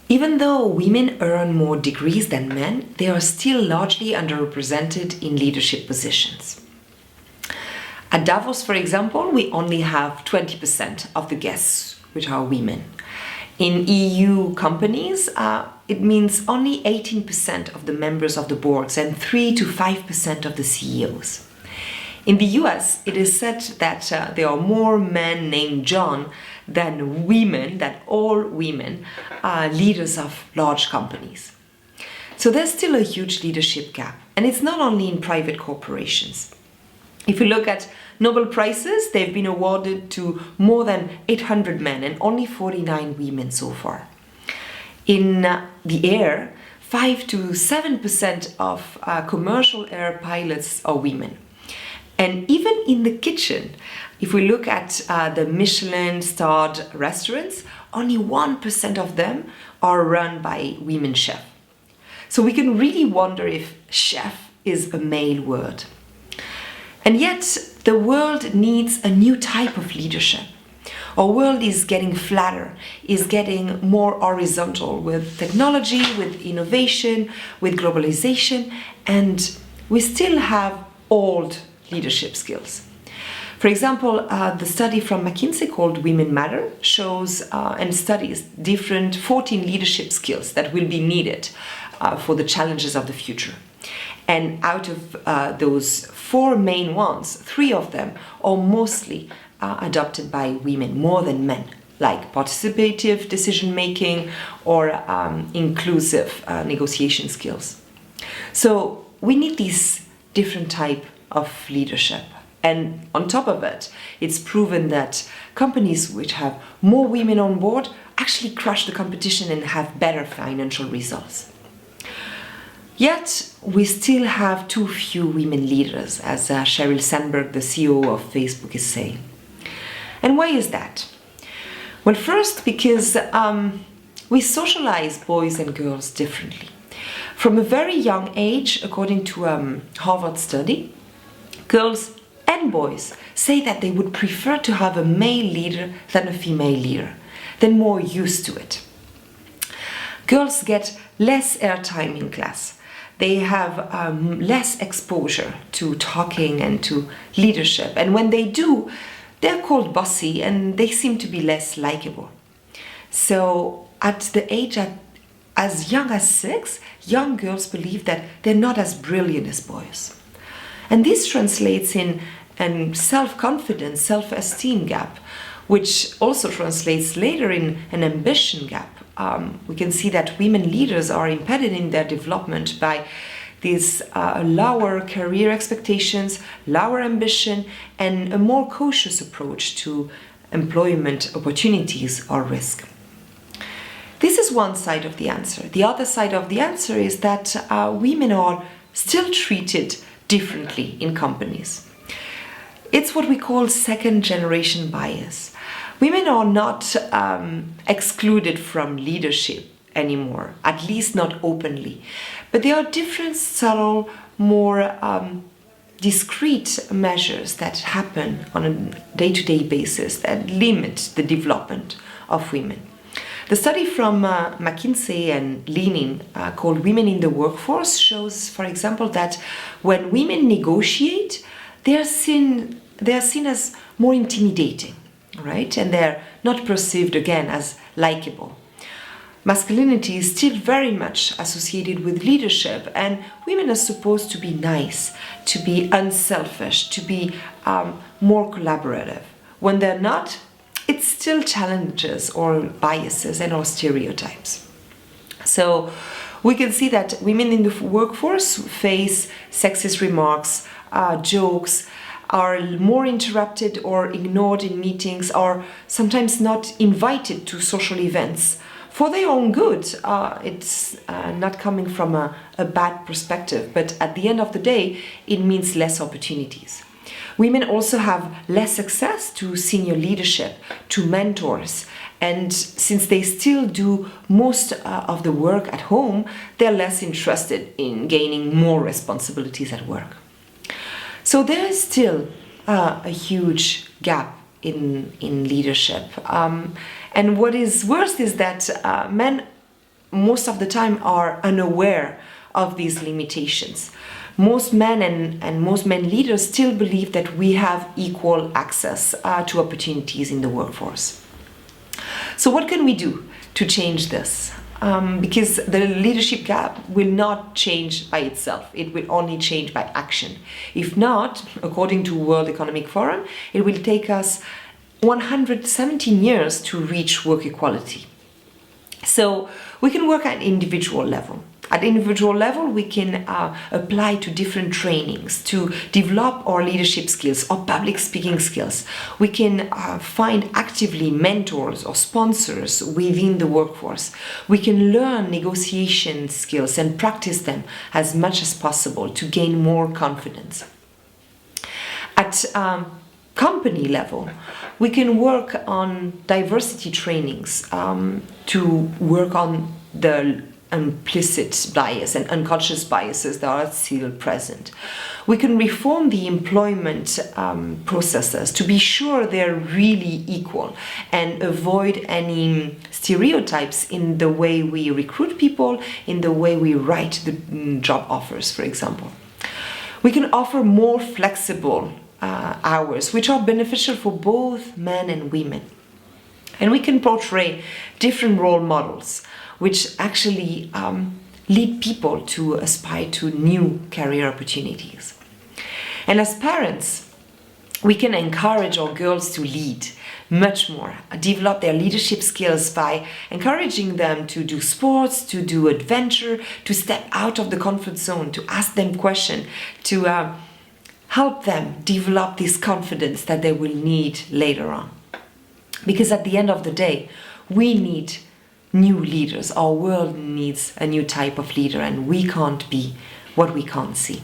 Even though women earn more degrees than men, they are still largely underrepresented in leadership positions. At Davos, for example, we only have 20% of the guests which are women. In EU companies, it means only 18% of the members of the boards and 3 to 5% of the CEOs. In the US, it is said that there are more men named John than women, that all women are leaders of large companies. So there's still a huge leadership gap, and it's not only in private corporations. If you look at Nobel Prizes, they've been awarded to more than 800 men and only 49 women so far. In the air, 5 to 7% of commercial air pilots are women. And even in the kitchen, if we look at the Michelin-starred restaurants, only 1% of them are run by women chefs. So we can really wonder if chef is a male word. And yet, the world needs a new type of leadership. Our world is getting flatter, is getting more horizontal with technology, with innovation, with globalization, and we still have old leadership skills. For example, the study from McKinsey called Women Matter shows and studies different 14 leadership skills that will be needed for the challenges of the future. And out of those 4 main ones, 3 of them are mostly adopted by women more than men, like participative decision-making or inclusive negotiation skills. So we need these different type of leadership. And on top of it, it's proven that companies which have more women on board actually crush the competition and have better financial results. Yet, we still have too few women leaders, as Sheryl Sandberg, the CEO of Facebook, is saying. And why is that? Well, first, because we socialize boys and girls differently. From a very young age, according to a Harvard study, girls and boys say that they would prefer to have a male leader than a female leader. They're more used to it. Girls get less airtime in class. They have less exposure to talking and to leadership. And when they do, they're called bossy and they seem to be less likable. So at the age as young as 6, young girls believe that they're not as brilliant as boys. And this translates in a self-confidence, self-esteem gap, which also translates later in an ambition gap. We can see that women leaders are impeded in their development by these lower career expectations, lower ambition, and a more cautious approach to employment opportunities or risk. This is one side of the answer. The other side of the answer is that women are still treated differently in companies. It's what we call second-generation bias. Women are not excluded from leadership anymore, at least not openly. But there are different, subtle, more discrete measures that happen on a day-to-day basis that limit the development of women. The study from McKinsey and Leaning called Women in the Workforce shows, for example, that when women negotiate, they are seen as more intimidating, right? And they're not perceived again as likable. Masculinity is still very much associated with leadership, and women are supposed to be nice, to be unselfish, to be more collaborative. When they're not, it still challenges or biases and or stereotypes. So we can see that women in the workforce face sexist remarks, jokes, are more interrupted or ignored in meetings, or sometimes not invited to social events for their own good. It's not coming from a bad perspective, but at the end of the day, it means less opportunities. Women also have less access to senior leadership, to mentors, and since they still do most of the work at home, they're less interested in gaining more responsibilities at work. So there is still a huge gap in leadership. And what is worse is that men most of the time are unaware of these limitations. Most men and most men leaders still believe that we have equal access to opportunities in the workforce. So what can we do to change this? Because the leadership gap will not change by itself. It will only change by action. If not, according to World Economic Forum, it will take us 117 years to reach work equality. So we can work at individual level. At individual level, we can apply to different trainings to develop our leadership skills or public speaking skills. We can find actively mentors or sponsors within the workforce. We can learn negotiation skills and practice them as much as possible to gain more confidence. At company level, we can work on diversity trainings to work on the implicit bias and unconscious biases that are still present. We can reform the employment processes to be sure they're really equal and avoid any stereotypes in the way we recruit people, in the way we write the job offers, for example. We can offer more flexible hours, which are beneficial for both men and women. And we can portray different role models which actually lead people to aspire to new career opportunities. And as parents, we can encourage our girls to lead much more, develop their leadership skills by encouraging them to do sports, to do adventure, to step out of the comfort zone, to ask them questions, to help them develop this confidence that they will need later on. Because at the end of the day, we need new leaders. Our world needs a new type of leader, and we can't be what we can't see.